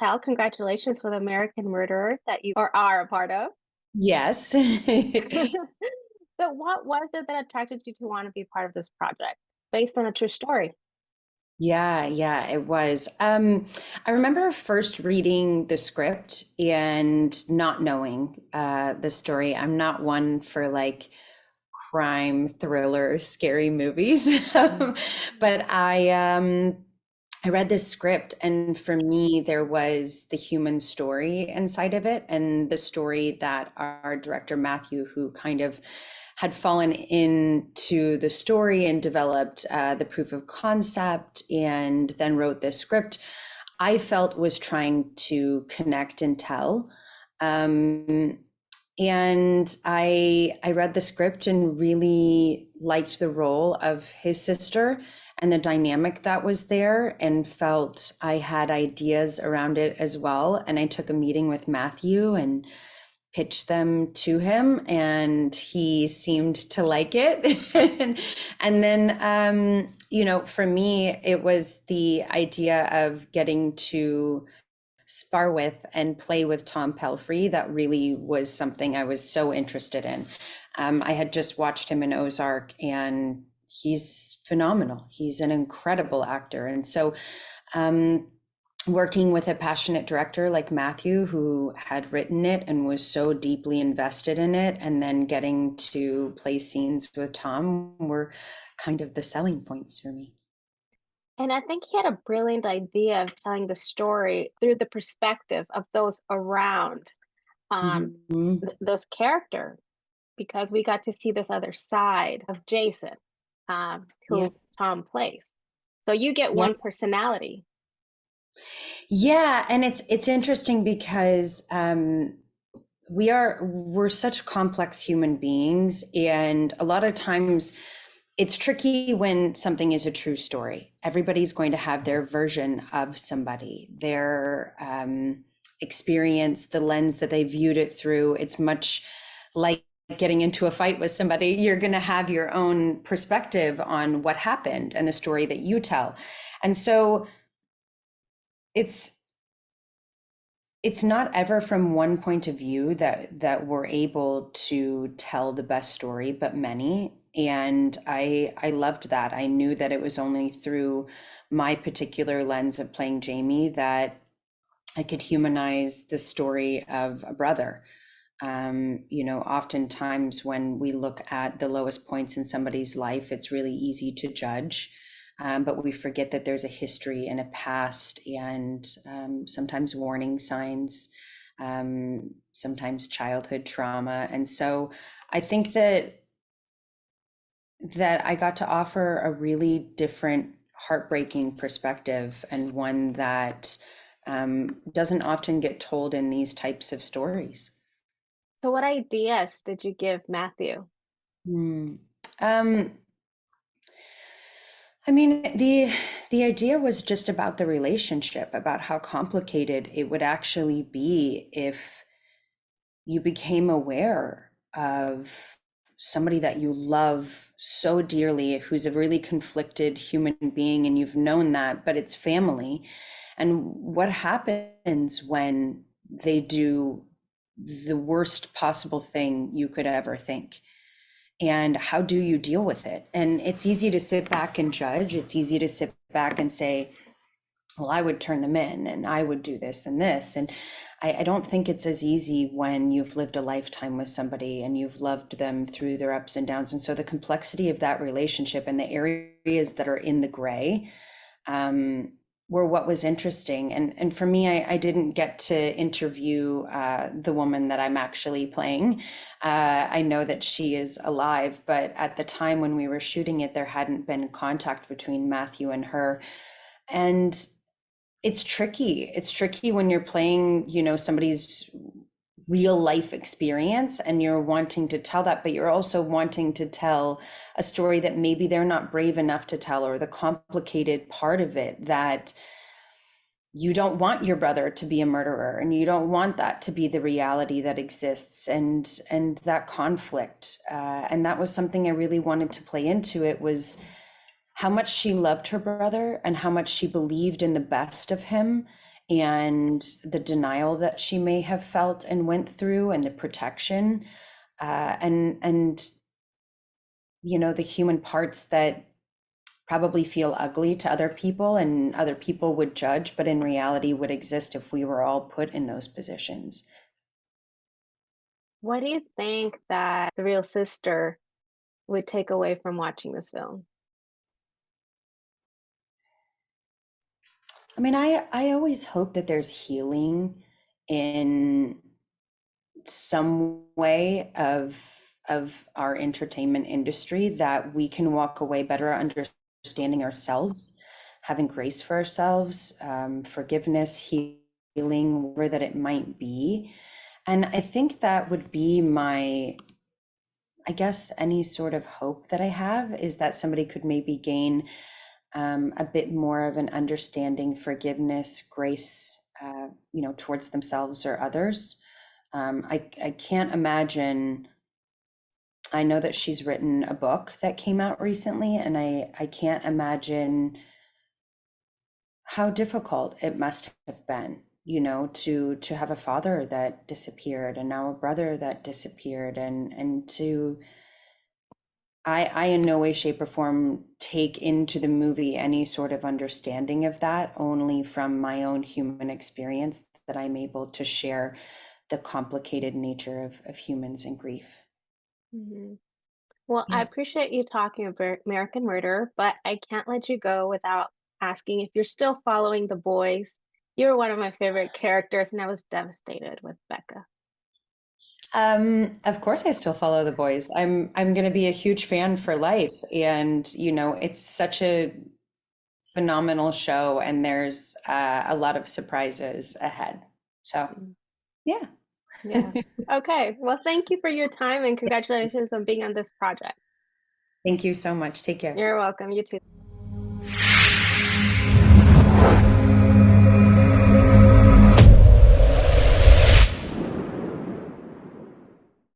Chantel, congratulations with American Murderer that you or are a part of. Yes. So what was it that attracted you to want to be part of this project based on a true story? Yeah, it was. I remember first reading the script and not knowing the story. I'm not one for like crime, thriller, scary movies. But I read this script, and for me, there was the human story inside of it, and the story that our director Matthew, who kind of had fallen into the story and developed the proof of concept, and then wrote this script, I felt was trying to connect and tell. Um, and I read the script and really liked the role of his sister and the dynamic that was there, and felt I had ideas around it as well. And I took a meeting with Matthew and pitched them to him, and he seemed to like it. And then for me, it was the idea of getting to spar with and play with Tom Pelphrey that really was something I was so interested in. I had just watched him in Ozark, and he's phenomenal. He's an incredible actor. And so working with a passionate director like Matthew, who had written it and was so deeply invested in it, and then getting to play scenes with Tom were kind of the selling points for me. And I think he had a brilliant idea of telling the story through the perspective of those around Mhm. this character, because we got to see this other side of Jason, Yeah. who Tom plays. So you get Yeah. one personality. Yeah, and it's interesting because we're such complex human beings, and a lot of times it's tricky when something is a true story. Everybody's going to have their version of somebody, their experience, the lens that they viewed it through. It's much like getting into a fight with somebody. You're going to have your own perspective on what happened and the story that you tell. And so it's it's not ever from one point of view that we're able to tell the best story, but many. And I loved that. I knew that it was only through my particular lens of playing Jamie that I could humanize the story of a brother. Oftentimes when we look at the lowest points in somebody's life, it's really easy to judge. But we forget that there's a history and a past, and sometimes warning signs, sometimes childhood trauma. And so I think that I got to offer a really different, heartbreaking perspective, and one that doesn't often get told in these types of stories. So what ideas did you give Matthew? Hmm. Um, I mean, the idea was just about the relationship, about how complicated it would actually be if you became aware of somebody that you love so dearly, who's a really conflicted human being, and you've known that, but it's family. And what happens when they do the worst possible thing you could ever think? And how do you deal with it? And it's easy to sit back and judge. It's easy to sit back and say, well, I would turn them in and I would do this and this. And I don't think it's as easy when you've lived a lifetime with somebody and you've loved them through their ups and downs. And so the complexity of that relationship and the areas that are in the gray were what was interesting. And for me, I didn't get to interview the woman that I'm actually playing. I know that she is alive, but at the time when we were shooting it, there hadn't been contact between Matthew and her. And it's tricky. It's tricky when you're playing, somebody's real life experience, and you're wanting to tell that, but you're also wanting to tell a story that maybe they're not brave enough to tell, or the complicated part of it that you don't want your brother to be a murderer, and you don't want that to be the reality that exists, and that conflict. And that was something I really wanted to play into. It was how much she loved her brother and how much she believed in the best of him, and the denial that she may have felt and went through, and the protection, and the human parts that probably feel ugly to other people and other people would judge, but in reality would exist if we were all put in those positions. What do you think that the real sister would take away from watching this film? I mean, I always hope that there's healing in some way of our entertainment industry, that we can walk away better understanding ourselves, having grace for ourselves, forgiveness, healing, whatever that it might be. And I think that would be I guess, any sort of hope that I have, is that somebody could maybe gain a bit more of an understanding, forgiveness, grace, towards themselves or others. I can't imagine. I know that she's written a book that came out recently, and I can't imagine how difficult it must have been, to have a father that disappeared, and now a brother that disappeared, and to I in no way, shape, or form take into the movie any sort of understanding of that, only from my own human experience that I'm able to share the complicated nature of humans and grief. Mhm. Well, I Yeah. appreciate you talking about American Murder, but I can't let you go without asking if you're still following the boys. You're one of my favorite characters, and I was devastated with Becca. Of course I still follow the boys. I'm gonna be a huge fan for life. And it's such a phenomenal show, and there's a lot of surprises ahead. So Mm, yeah. yeah. Okay. Well, thank you for your time and congratulations on being on this project. Thank you so much. Take care. You're welcome. You too.